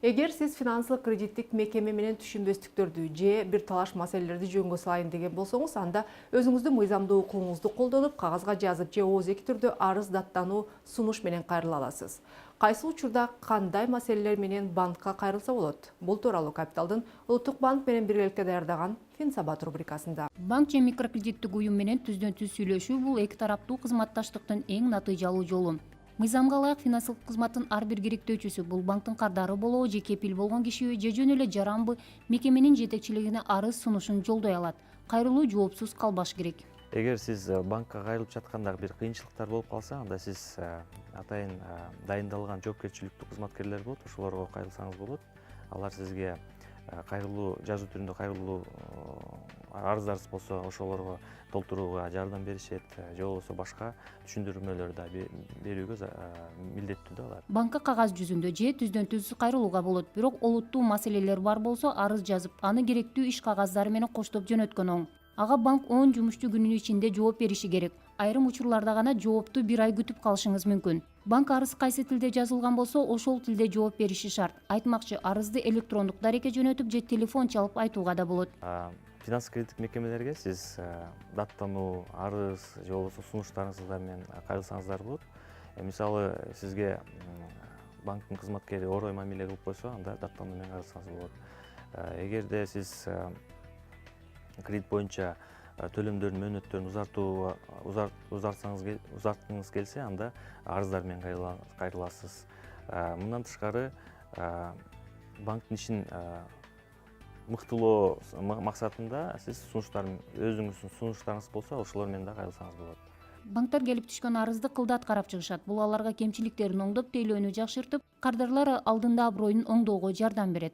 Эгер сиз финансылык кредиттик мекеме менен түшүнбөстүктөрдү же бир талаш маселелерди жөнгө салайын деген болсоңуз, анда өзүңүздүн мыйзамдуу укугуңузду колдонуп, кагазга жазып же ооздеги түрдө арыз даттануу сунуш менен кайрыла аласыз. Кайсы учурда кандай маселелер менен банкка кайрылса болот? Бул тууралуу Капиталдын Улуттук банк менен биргеликте даярдаган Финсабат рубрикасында. Банк же микрокредиттик уюм менен түздөн-түз сүйлөшүү бул эки тараптуу кызматташтыктын эң натыйжалуу жолу. Мыйзамга ылайык финансылык кызматтын ар бир керектөөчүсү бул банктын кардары болобу же кепил болгон кишиби же жөн эле жаранбы мекеменин жетекчилигине арыз сунушун жолдой алат. Кайрылуу жоопсуз калбаш керек. Эгер сиз банкка кайрылып жатканда бир кыйынчылыктар болуп калса, анда сиз атайын дайындалган жоопкерчиликтүү кызматкерлер болот, ошолорго кайрылсаңыз болот. Алар сизге кайрылуу жазуу түрүндө кайрылуу арыздарыңыз болсо ошолорго толтурууга жардам беришет, же болбосо башка түшүндүрмөлөр да берүүгө милдеттүү да алар. Банкка кагаз жүзүндө же түздөн-түз кайрылууга болот, бирок олуттуу маселелер бар болсо арыз жазып, аны керектүү иш кагаздары менен коштоп жөнөткөн оң. Ага банк 10 жумушчу күнүнүн ичинде жооп бериши керек. Айрым учурларда гана жоопту бир ай күтүп калышыңыз мүмкүн. Банк арыз кайсы тилде жазылган болсо, ошол тилде жооп бериши шарт. Айтмакчы, арызды электрондук дарекке жөнөтүп же телефон чалып айтууга да болот. Финанс кредиттик мекемелерге сиз даттануу, арыз же болбосо сунуштарыңыздар менен кайрылсаңыздар болот. Мисалы, сизге банктын кызматкери орой мамиле кылып койсо, анда даттануу менен кайрылсаңыз болот. Эгерде сиз кредит боюнча төлөмдөрдүн мөөнөттөрүн узарткыңыз келсе, анда арыздар менен кайрыласыз. Мындан тышкары, банктын ишин мыктылоо максатында сиз өзүңүздүн сунуштарыңыз болсо, ошолор менен да кайрылсаңыз болот. Банктар келип түшкөн арызды кылдат карап чыгышат. Бул аларга кемчиликтерин оңдоп, тейлөөнү жакшыртып, кардарлар алдында аброюн оңдоого жардам берет.